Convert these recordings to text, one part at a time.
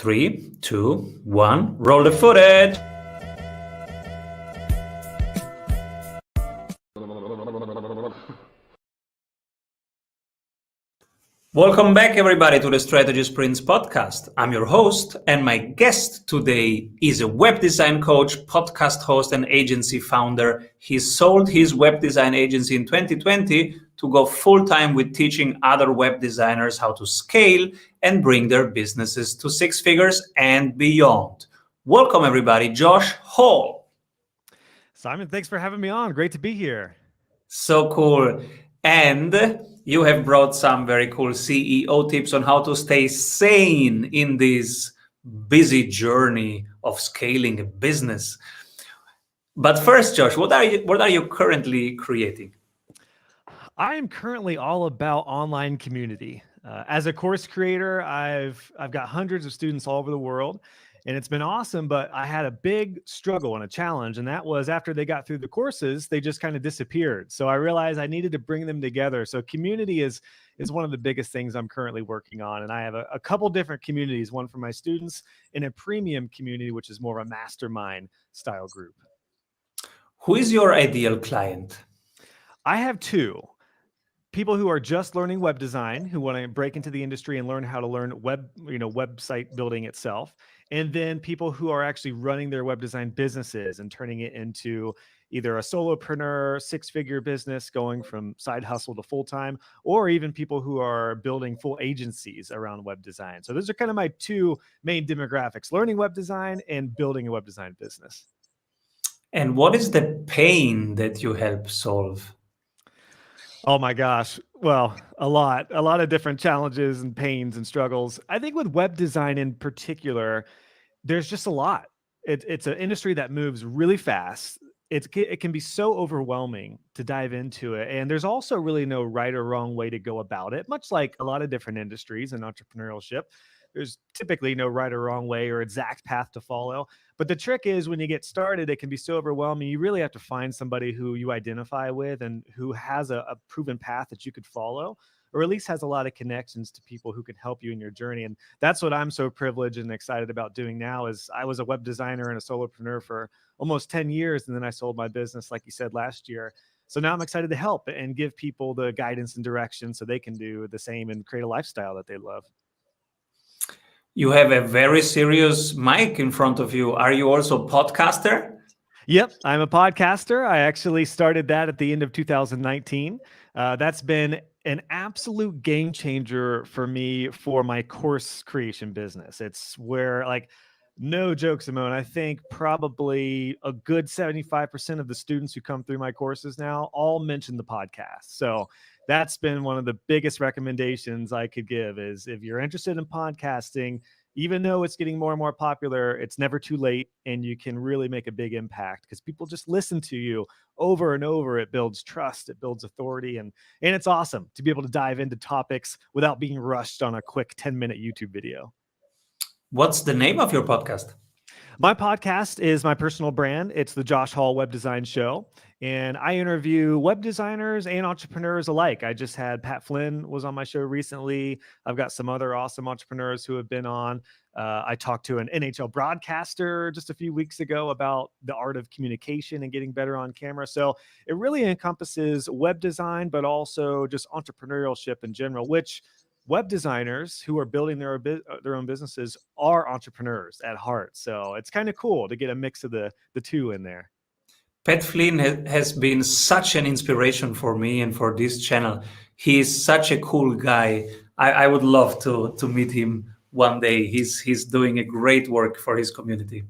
3, 2, 1, roll the footage. Welcome back, everybody, to the Strategy Sprints podcast. I'm your host, and my guest today is a web design coach, podcast host, and agency founder. He sold his web design agency in 2020 to go full-time with teaching other web designers how to scale and bring their businesses to six figures and beyond. Welcome, everybody, Josh Hall. Simon, thanks for having me on. Great to be here. So cool. And you have brought some very cool CEO tips on how to stay sane in this busy journey of scaling a business. But first, Josh, what are you currently creating? I am currently all about online community. As a course creator, I've got hundreds of students all over the world, and it's been awesome, but I had a big struggle and a challenge, and that was after they got through the courses, they just kind of disappeared. So I realized I needed to bring them together. So community is one of the biggest things I'm currently working on, and I have a couple different communities, one for my students and a premium community, which is more of a mastermind style group. Who is your ideal client? I have two. People who are just learning web design, who want to break into the industry and learn how to learn website building itself. And then people who are actually running their web design businesses and turning it into either a solopreneur, six-figure business going from side hustle to full-time, or even people who are building full agencies around web design. So those are kind of my two main demographics, learning web design and building a web design business. And what is the pain that you help solve? Oh my gosh. Well, a lot of different challenges and pains and struggles. I think with web design in particular, there's just a lot. It's an industry that moves really fast. It can be so overwhelming to dive into it. And there's also really no right or wrong way to go about it. Much like a lot of different industries and entrepreneurship, there's typically no right or wrong way or exact path to follow. But the trick is when you get started, it can be so overwhelming. You really have to find somebody who you identify with and who has a proven path that you could follow, or at least has a lot of connections to people who can help you in your journey. And that's what I'm so privileged and excited about doing now. Is I was a web designer and a solopreneur for almost 10 years. And then I sold my business, like you said, last year. So now I'm excited to help and give people the guidance and direction so they can do the same and create a lifestyle that they love. You have a very serious mic in front of you. Are you also a podcaster? Yep, I'm a podcaster. I actually started that at the end of 2019. That's been an absolute game changer for me for my course creation business. It's where, like, no joke, Simone, I think probably a good 75% of the students who come through my courses now all mention the podcast. So that's been one of the biggest recommendations I could give is if you're interested in podcasting, even though it's getting more and more popular, it's never too late and you can really make a big impact because people just listen to you over and over. It builds trust, it builds authority, and it's awesome to be able to dive into topics without being rushed on a quick 10-minute YouTube video. What's the name of your podcast? My podcast is my personal brand. It's the Josh Hall Web Design Show. And I interview web designers and entrepreneurs alike. I just had Pat Flynn was on my show recently. I've got some other awesome entrepreneurs who have been on. I talked to an NHL broadcaster just a few weeks ago about the art of communication and getting better on camera. So it really encompasses web design, but also just entrepreneurship in general, which web designers who are building their own businesses are entrepreneurs at heart. So it's kind of cool to get a mix of the two in there. Pat Flynn has been such an inspiration for me and for this channel. He is such a cool guy. I would love to meet him one day. He's doing a great work for his community.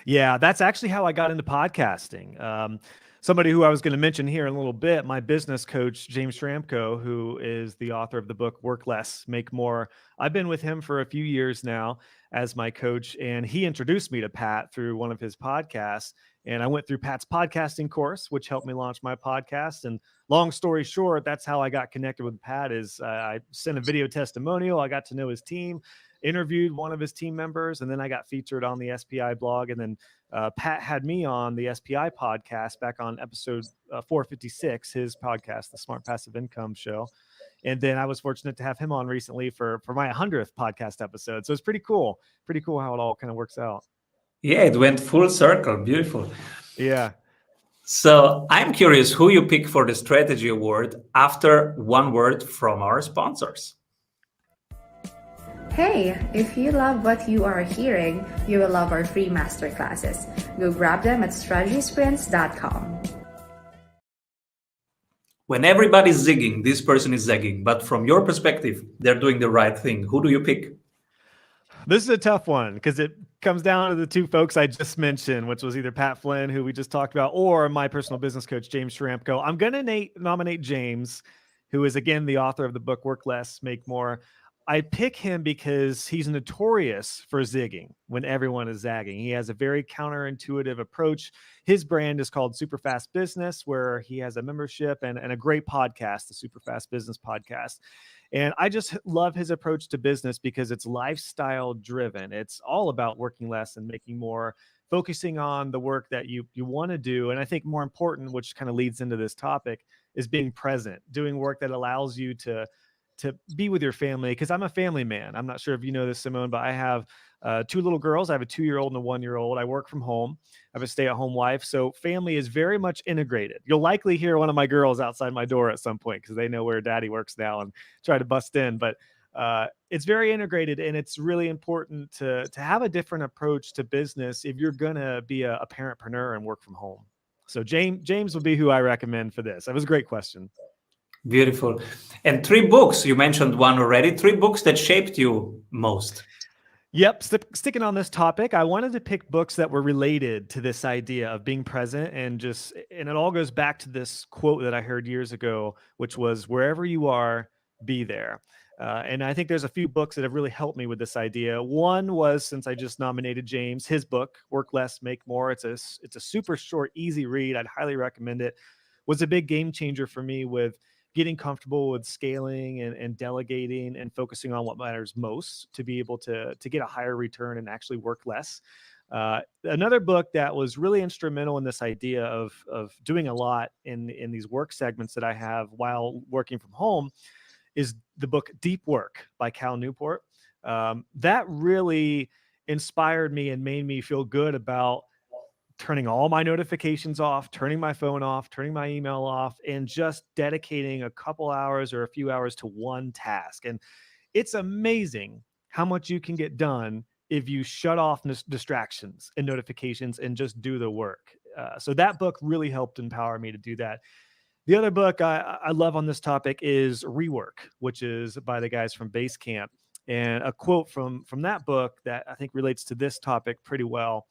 Yeah, that's actually how I got into podcasting. Somebody who I was going to mention here in a little bit, my business coach, James Schramko, who is the author of the book, Work Less, Make More. I've been with him for a few years now as my coach, and he introduced me to Pat through one of his podcasts. And I went through Pat's podcasting course, which helped me launch my podcast. And long story short, that's how I got connected with Pat is I sent a video testimonial. I got to know his team, interviewed one of his team members, and then I got featured on the SPI blog. And then Pat had me on the SPI podcast back on episode 456, his podcast, the Smart Passive Income Show. And then I was fortunate to have him on recently for my 100th podcast episode. So it's pretty cool how it all kind of works out. Yeah, it went full circle. Beautiful. Yeah. So I'm curious who you pick for the strategy award after one word from our sponsors. Hey, if you love what you are hearing, you will love our free masterclasses. Go grab them at strategysprints.com. When everybody's zigging, this person is zagging. But from your perspective, they're doing the right thing. Who do you pick? This is a tough one because it comes down to the two folks I just mentioned, which was either Pat Flynn, who we just talked about, or my personal business coach, James Shramko. I'm going to nominate James, who is, again, the author of the book, Work Less, Make More. I pick him because he's notorious for zigging when everyone is zagging. He has a very counterintuitive approach. His brand is called Super Fast Business, where he has a membership and a great podcast, the Super Fast Business Podcast. And I just love his approach to business because it's lifestyle driven. It's all about working less and making more, focusing on the work that you want to do. And I think more important, which kind of leads into this topic, is being present, doing work that allows you to be with your family. Because I'm a family man. I'm not sure if you know this, Simone, but I have two little girls. I have a 2-year-old and a 1-year-old. I work from home. I have a stay-at-home wife. So family is very much integrated. You'll likely hear one of my girls outside my door at some point because they know where daddy works now and try to bust in. But it's very integrated, and it's really important to have a different approach to business if you're going to be a parentpreneur and work from home. So James would be who I recommend for this. That was a great question. Beautiful. And 3 books, you mentioned one already, 3 books that shaped you most. Yep. Sticking on this topic, I wanted to pick books that were related to this idea of being present and it all goes back to this quote that I heard years ago, which was, wherever you are, be there. And I think there's a few books that have really helped me with this idea. One was, since I just nominated James, his book, Work Less, Make More. It's a super short, easy read. I'd highly recommend it. Was a big game changer for me with getting comfortable with scaling and delegating and focusing on what matters most to be able to get a higher return and actually work less. Another book that was really instrumental in this idea of doing a lot in these work segments that I have while working from home is the book Deep Work by Cal Newport. That really inspired me and made me feel good about turning all my notifications off, turning my phone off, turning my email off, and just dedicating a couple hours or a few hours to one task. And it's amazing how much you can get done if you shut off distractions and notifications and just do the work. So that book really helped empower me to do that. The other book I love on this topic is Rework, which is by the guys from Basecamp. And a quote from that book that I think relates to this topic pretty well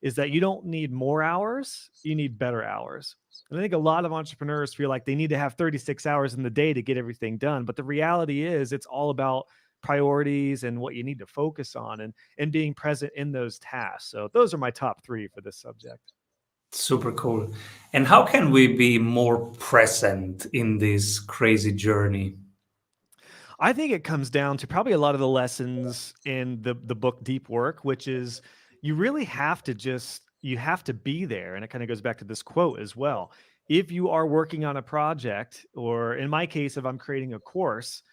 is that you don't need more hours, you need better hours. And I think a lot of entrepreneurs feel like they need to have 36 hours in the day to get everything done. But the reality is it's all about priorities and what you need to focus on and being present in those tasks. So those are my top 3 for this subject. Super cool. And how can we be more present in this crazy journey? I think it comes down to probably a lot of the lessons in the book Deep Work, which is you really have to be there. And it kind of goes back to this quote as well. If you are working on a project, or in my case, if I'm creating a course,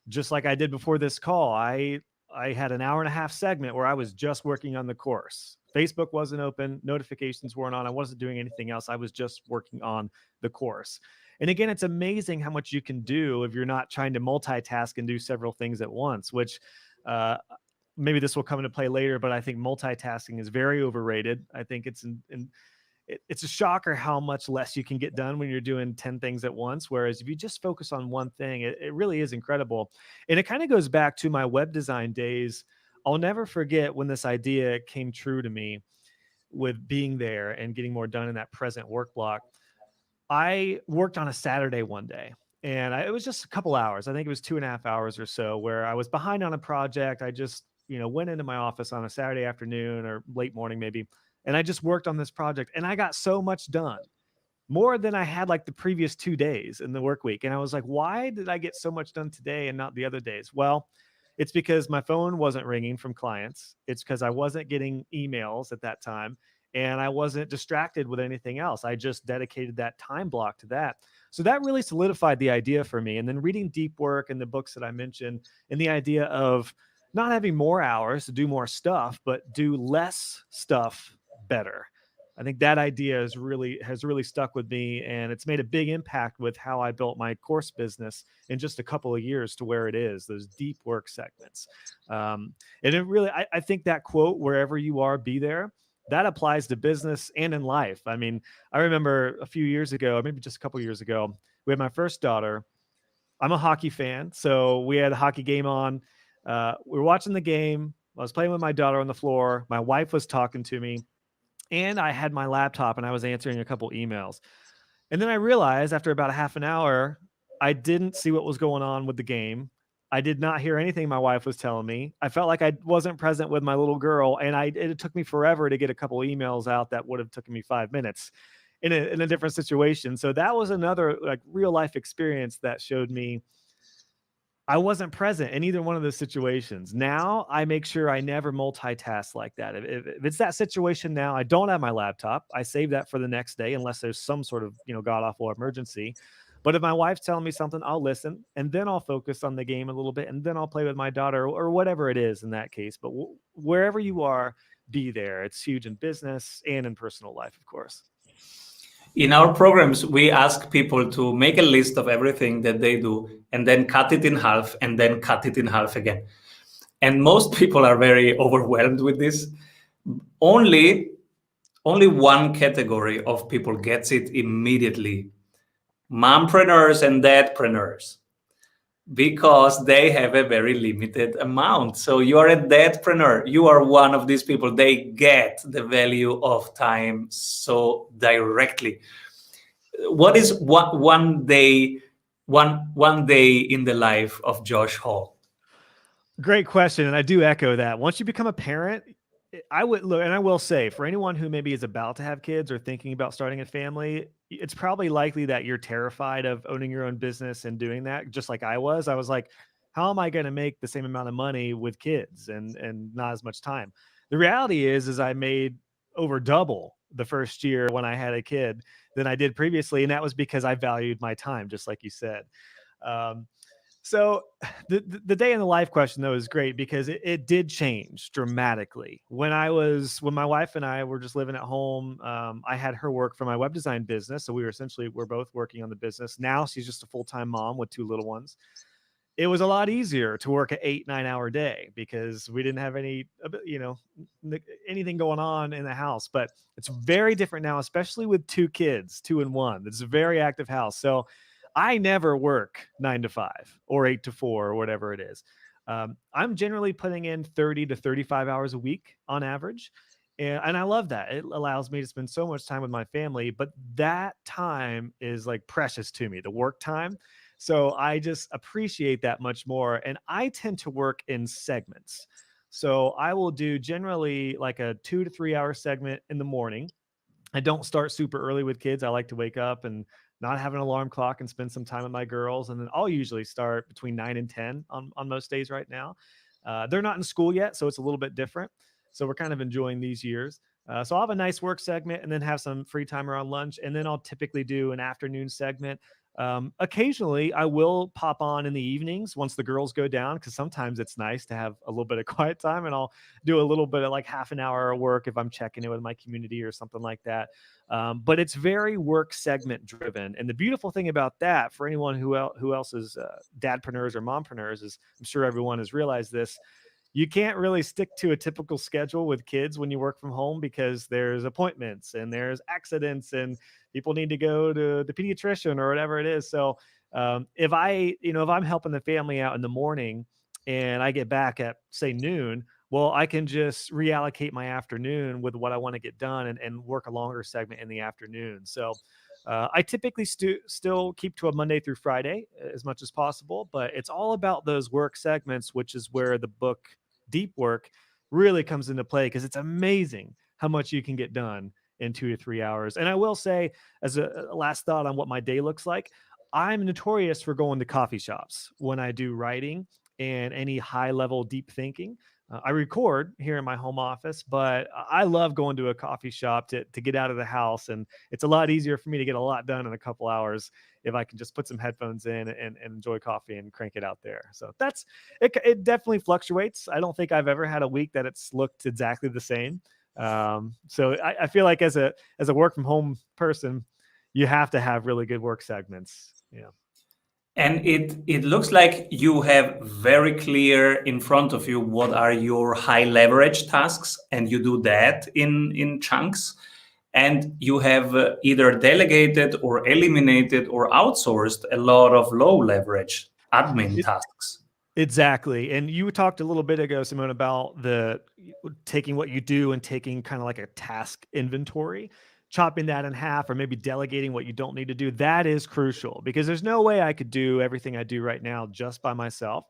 just like I did before this call, I had an 1.5-hour segment where I was just working on the course. Facebook wasn't open, notifications weren't on. I wasn't doing anything else. I was just working on the course. And again, it's amazing how much you can do if you're not trying to multitask and do several things at once, which maybe this will come into play later, but I think multitasking is very overrated. I think it's a shocker how much less you can get done when you're doing 10 things at once. Whereas if you just focus on one thing, it really is incredible. And it kind of goes back to my web design days. I'll never forget when this idea came true to me with being there and getting more done in that present work block. I worked on a Saturday one day. And it was just a couple hours. I think it was 2.5 hours or so, where I was behind on a project. I just went into my office on a Saturday afternoon or late morning maybe, and I just worked on this project, and I got so much done, more than I had like the previous 2 days in the work week. And I was like, why did I get so much done today and not the other days? Well, it's because my phone wasn't ringing from clients. It's because I wasn't getting emails at that time. and I wasn't distracted with anything else. I just dedicated that time block to that. So that really solidified the idea for me. And then reading Deep Work and the books that I mentioned, and the idea of not having more hours to do more stuff, but do less stuff better. I think that idea has really stuck with me, and it's made a big impact with how I built my course business in just a couple of years to where it is, those deep work segments. And it really, I think that quote, "Wherever you are, be there," that applies to business and in life. I mean, I remember a few years ago, maybe just a couple of years ago, we had my first daughter. I'm a hockey fan, so we had a hockey game on. We were watching the game. I was playing with my daughter on the floor. My wife was talking to me, and I had my laptop and I was answering a couple emails. And then I realized after about a half an hour, I didn't see what was going on with the game. I did not hear anything my wife was telling me. I felt like I wasn't present with my little girl, and it took me forever to get a couple emails out that would have taken me 5 minutes in a different situation. So that was another like real life experience that showed me I wasn't present in either one of those situations. Now I make sure I never multitask like that. If it's that situation now, I don't have my laptop. I save that for the next day unless there's some sort of, god awful emergency. But if my wife's telling me something, I'll listen, and then I'll focus on the game a little bit, and then I'll play with my daughter or whatever it is in that case. But wherever you are, be there. It's huge in business and in personal life, of course. In our programs, we ask people to make a list of everything that they do and then cut it in half and then cut it in half again. And most people are very overwhelmed with this. Only one category of people gets it immediately: mompreneurs and dadpreneurs, because they have a very limited amount. So you are a dadpreneur. You are one of these people. They get the value of time so directly. What is one day in the life of Josh Hall? Great question. And I do echo that. Once you become a parent, I would look, and I will say, for anyone who maybe is about to have kids or thinking about starting a family, it's probably likely that you're terrified of owning your own business and doing that, just like I was. I was like, how am I going to make the same amount of money with kids and not as much time? The reality is I made over double the first year when I had a kid than I did previously. And that was because I valued my time, just like you said. So the day in the life question, though, is great because it did change dramatically. When my wife and I were just living at home, I had her work for my web design business. So we're both working on the business. Now she's just a full-time mom with 2 little ones. It was a lot easier to work an 8-9 hour day because we didn't have anything going on in the house. But it's very different now, especially with 2 kids, 2 and 1. It's a very active house. So I never work 9 to 5 or 8 to 4 or whatever it is. I'm generally putting in 30 to 35 hours a week on average. And I love that. It allows me to spend so much time with my family, but that time is like precious to me, the work time. So I just appreciate that much more. And I tend to work in segments. So I will do generally like a 2 to 3 hour segment in the morning. I don't start super early with kids. I like to wake up and not have an alarm clock and spend some time with my girls. And then I'll usually start between 9 and 10 on most days right now. They're not in school yet, so it's a little bit different. So we're kind of enjoying these years. So I'll have a nice work segment and then have some free time around lunch. And then I'll typically do an afternoon segment. Occasionally I will pop on in the evenings once the girls go down, because sometimes it's nice to have a little bit of quiet time, and I'll do a little bit of like half an hour of work if I'm checking in with my community or something like that. But it's very work segment driven. And the beautiful thing about that, for anyone who else is dadpreneurs or mompreneurs, is I'm sure everyone has realized this. You can't really stick to a typical schedule with kids when you work from home, because there's appointments and there's accidents and people need to go to the pediatrician or whatever it is. So if I'm helping the family out in the morning and I get back at say noon, well, I can just reallocate my afternoon with what I want to get done and work a longer segment in the afternoon. So I typically still keep to a Monday through Friday as much as possible, but it's all about those work segments, which is where the book Deep Work really comes into play, because it's amazing how much you can get done in 2 to 3 hours. And I will say, as a last thought on what my day looks like, I'm notorious for going to coffee shops when I do writing. and any high level deep thinking. I record here in my home office, but I love going to a coffee shop to get out of the house. And it's a lot easier for me to get a lot done in a couple hours if I can just put some headphones in and enjoy coffee and crank it out there. So that's it. It definitely fluctuates. I don't think I've ever had a week that it's looked exactly the same. So I feel like as a work from home person, you have to have really good work segments. Yeah. And it looks like you have very clear in front of you what are your high leverage tasks, and you do that in chunks. And you have either delegated or eliminated or outsourced a lot of low leverage admin tasks. Exactly. And you talked a little bit ago, Simone, about the taking what you do and taking kind of like a task inventory, chopping that in half, or maybe delegating what you don't need to do. That is crucial because there's no way I could do everything I do right now just by myself.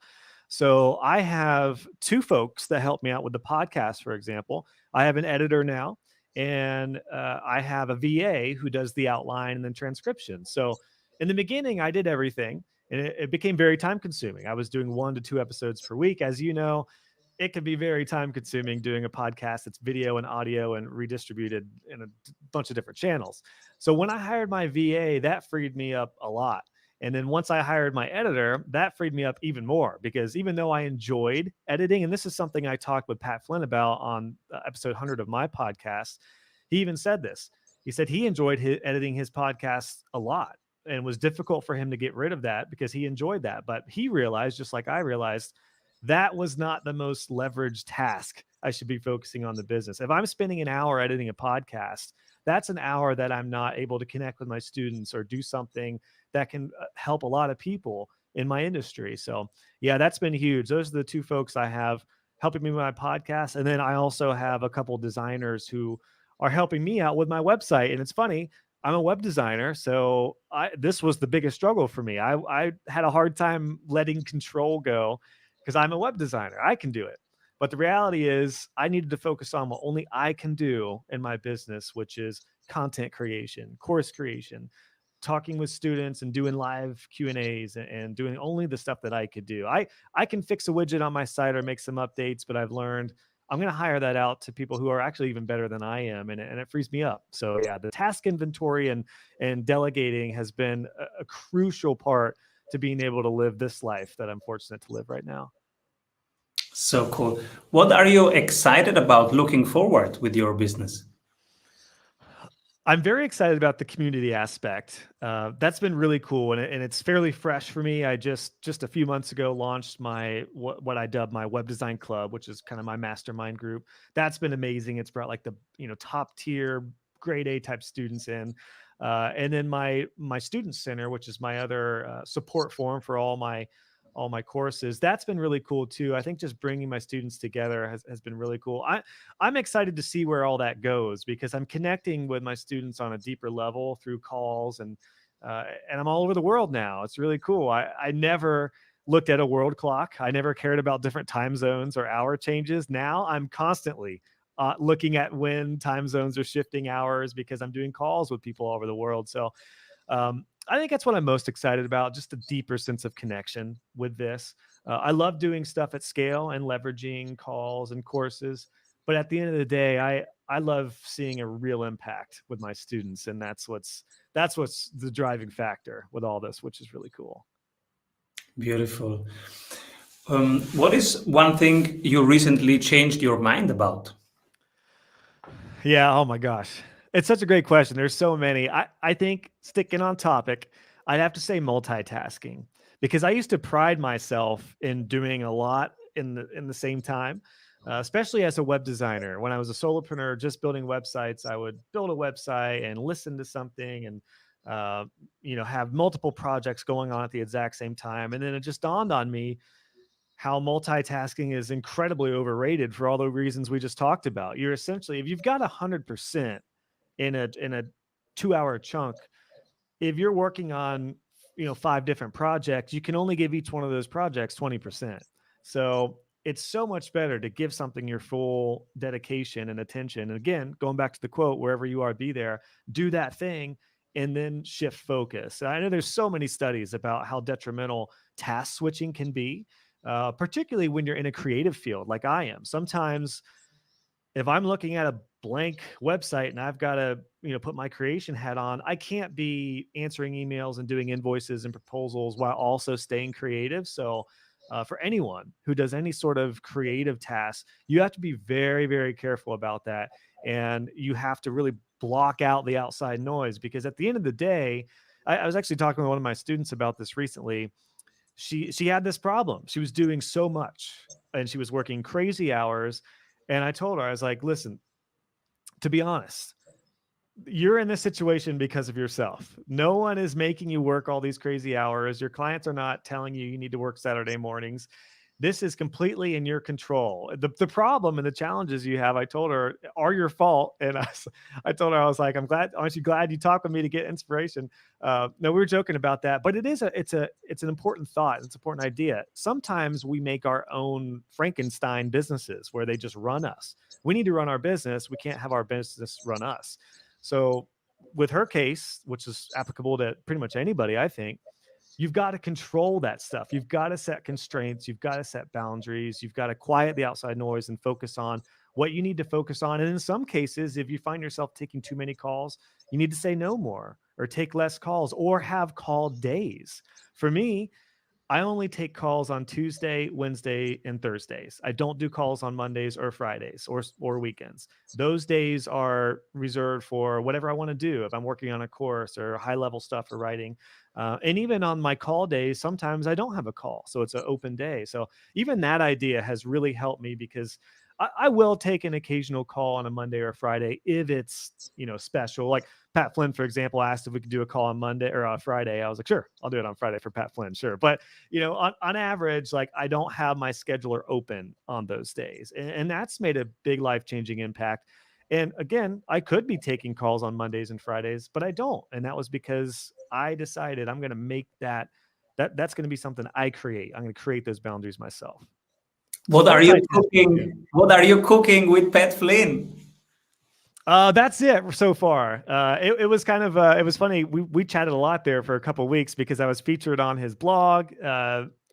So I have two folks that help me out with the podcast, for example. I have an editor now, and I have a VA who does the outline and then transcription. So in the beginning, I did everything, and it became very time consuming. I was doing 1 to 2 episodes per week. As you know, it can be very time consuming doing a podcast that's video and audio and redistributed in a bunch of different channels. So when I hired my VA, that freed me up a lot. And then once I hired my editor, that freed me up even more, because even though I enjoyed editing, and this is something I talked with Pat Flynn about on episode 100 of my podcast, he even said this. He said he enjoyed editing his podcast a lot, and was difficult for him to get rid of that because he enjoyed that. But he realized, just like I realized, that was not the most leveraged task I should be focusing on the business. If I'm spending an hour editing a podcast, that's an hour that I'm not able to connect with my students or do something that can help a lot of people in my industry. So yeah, that's been huge. Those are the two folks I have helping me with my podcast. And then I also have a couple designers who are helping me out with my website. And it's funny, I'm a web designer, so this was the biggest struggle for me. I had a hard time letting control go because I'm a web designer. I can do it. But the reality is I needed to focus on what only I can do in my business, which is content creation, course creation, talking with students and doing live Q&As and doing only the stuff that I could do. I can fix a widget on my site or make some updates, but I've learned I'm going to hire that out to people who are actually even better than I am. And it frees me up. So yeah, the task inventory and delegating has been a crucial part to being able to live this life that I'm fortunate to live right now. So cool. What are you excited about looking forward with your business? I'm very excited about the community aspect. That's been really cool, and it's fairly fresh for me. I just a few months ago launched my what I dub my web design club, which is kind of my mastermind group. That's been amazing. It's brought like the top tier grade A type students in, and then my student center, which is my other support forum for all my courses. That's been really cool too. I think just bringing my students together has been really cool. I'm excited to see where all that goes because I'm connecting with my students on a deeper level through calls and I'm all over the world now. It's really cool. I never looked at a world clock. I never cared about different time zones or hour changes. Now I'm constantly looking at when time zones are shifting hours because I'm doing calls with people all over the world. So I think that's what I'm most excited about, just a deeper sense of connection with this. I love doing stuff at scale and leveraging calls and courses. But at the end of the day, I love seeing a real impact with my students. And that's what's the driving factor with all this, which is really cool. Beautiful. What is one thing you recently changed your mind about? Yeah. Oh my gosh. It's such a great question. There's so many. I think sticking on topic, I'd have to say multitasking, because I used to pride myself in doing a lot in the same time, especially as a web designer. When I was a solopreneur, just building websites, I would build a website and listen to something and have multiple projects going on at the exact same time. And then it just dawned on me how multitasking is incredibly overrated for all the reasons we just talked about. You're essentially, if you've got 100% in a 2-hour chunk, if you're working on 5 different projects, you can only give each one of those projects 20%. So it's so much better to give something your full dedication and attention. And again, going back to the quote, wherever you are, be there, do that thing, and then shift focus. I know there's so many studies about how detrimental task switching can be. particularly when you're in a creative field like I am. Sometimes if I'm looking at a blank website and I've got to, put my creation hat on, I can't be answering emails and doing invoices and proposals while also staying creative. So for anyone who does any sort of creative tasks, you have to be very, very careful about that. And you have to really block out the outside noise, because at the end of the day, I was actually talking with one of my students about this recently. She had this problem. She was doing so much and she was working crazy hours. And I told her, I was like, listen, to be honest, you're in this situation because of yourself. No one is making you work all these crazy hours. Your clients are not telling you need to work Saturday mornings. This is completely in your control. The problem and the challenges you have, I told her, are your fault. And I told her, I was like, aren't you glad you talked with me to get inspiration? No, we were joking about that, but it's an important thought. It's an important idea. Sometimes we make our own Frankenstein businesses where they just run us. We need to run our business. We can't have our business run us. So with her case, which is applicable to pretty much anybody, I think, you've got to control that stuff. You've got to set constraints. You've got to set boundaries. You've got to quiet the outside noise and focus on what you need to focus on. And in some cases, if you find yourself taking too many calls, you need to say no more or take less calls or have call days. For me, I only take calls on Tuesday, Wednesday, and Thursdays. I don't do calls on Mondays or Fridays or weekends. Those days are reserved for whatever I want to do. If I'm working on a course or high level stuff or writing, and even on my call days, sometimes I don't have a call. So it's an open day. So even that idea has really helped me, because I will take an occasional call on a Monday or a Friday if it's, special. Like Pat Flynn, for example, asked if we could do a call on Monday or on Friday. I was like, sure, I'll do it on Friday for Pat Flynn. Sure. But, on average, like I don't have my scheduler open on those days. And that's made a big life-changing impact. And again, I could be taking calls on Mondays and Fridays, but I don't. And that was because I decided I'm going to make that's going to be something I create. I'm going to create those boundaries myself. What are you cooking? What are you cooking with Pat Flynn? That's it so far. It was kind of it was funny. We chatted a lot there for a couple of weeks because I was featured on his blog.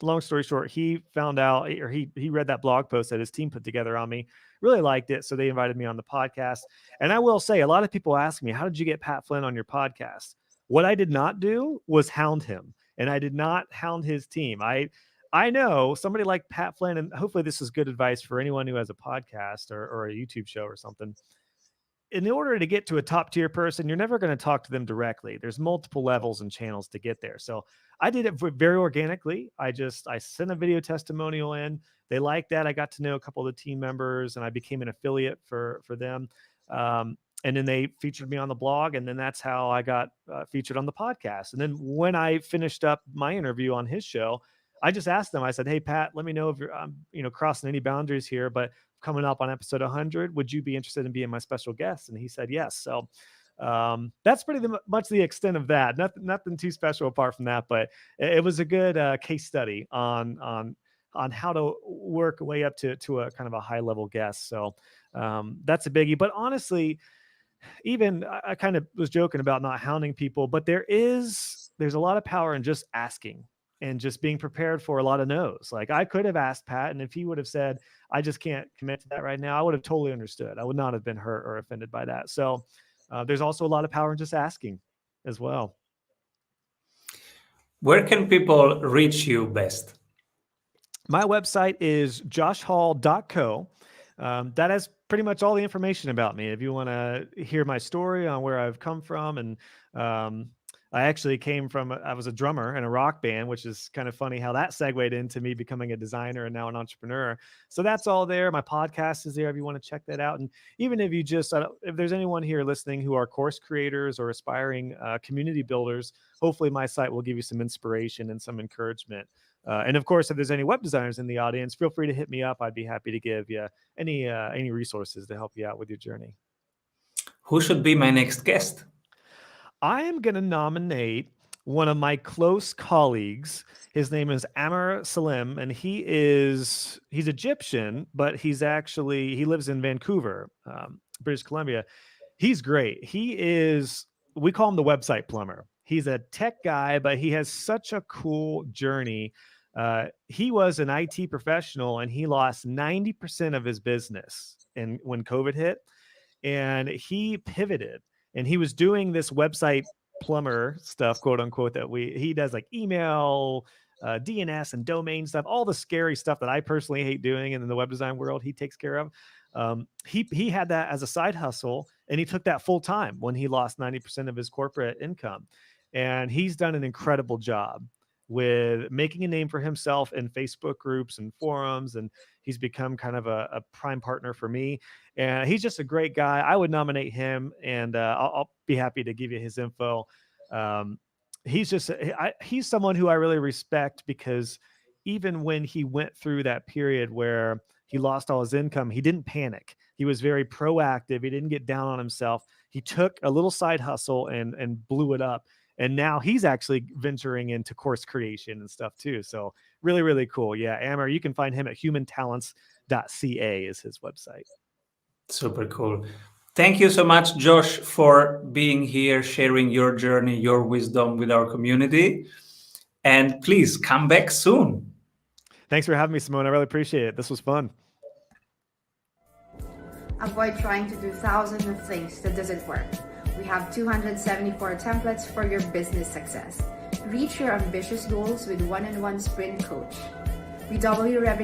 Long story short, he found out, or he read that blog post that his team put together on me. Really liked it, so they invited me on the podcast. And I will say, a lot of people ask me, "How did you get Pat Flynn on your podcast?" What I did not do was hound him, and I did not hound his team. I know somebody like Pat Flynn, and hopefully this is good advice for anyone who has a podcast or a YouTube show or something. In order to get to a top tier person, you're never going to talk to them directly. There's multiple levels and channels to get there. So I did it very organically. I sent a video testimonial in. They liked that. I got to know a couple of the team members and I became an affiliate for them. And then they featured me on the blog. And then that's how I got featured on the podcast. And then when I finished up my interview on his show, I just asked them, I said, "Hey, Pat, let me know if you're, crossing any boundaries here, but coming up on episode 100, would you be interested in being my special guest?" And he said, yes. So that's pretty much the extent of that. Nothing too special apart from that, but it was a good case study on how to work way up to a kind of a high level guest. So that's a biggie. But honestly, even I kind of was joking about not hounding people, but there's a lot of power in just asking and just being prepared for a lot of no's. Like I could have asked Pat, and if he would have said, "I just can't commit to that right now," I would have totally understood. I would not have been hurt or offended by that. So there's also a lot of power in just asking as well. Where can people reach you best? My website is joshhall.co. That has pretty much all the information about me. If you want to hear my story on where I've come from, and I actually I was a drummer in a rock band, which is kind of funny how that segued into me becoming a designer and now an entrepreneur. So that's all there. My podcast is there if you want to check that out. And even if you if there's anyone here listening who are course creators or aspiring community builders, hopefully my site will give you some inspiration and some encouragement. And of course, if there's any web designers in the audience, feel free to hit me up. I'd be happy to give you any resources to help you out with your journey. Who should be my next guest? I am going to nominate one of my close colleagues. His name is Amr Salim, and he's Egyptian, but he lives in Vancouver, British Columbia. He's great. We call him the website plumber. He's a tech guy, but he has such a cool journey He was an IT professional and he lost 90% of his business when COVID hit, and he pivoted and he was doing this website plumber stuff, quote unquote, he does like email, DNS and domain stuff, all the scary stuff that I personally hate doing. And in the web design world, he takes care of. He had that as a side hustle, and he took that full time when he lost 90% of his corporate income. And he's done an incredible job with making a name for himself in Facebook groups and forums. And he's become kind of a prime partner for me. And he's just a great guy. I would nominate him, and I'll be happy to give you his info. He's someone who I really respect, because even when he went through that period where he lost all his income, he didn't panic. He was very proactive. He didn't get down on himself. He took a little side hustle and blew it up. And now he's actually venturing into course creation and stuff too. So really, really cool. Yeah, Amer, you can find him at humantalents.ca is his website. Super cool. Thank you so much, Josh, for being here, sharing your journey, your wisdom with our community. And please come back soon. Thanks for having me, Simone. I really appreciate it. This was fun. Avoid trying to do thousands of things that doesn't work. We have 274 templates for your business success. Reach your ambitious goals with one-on-one sprint coach. We double your revenue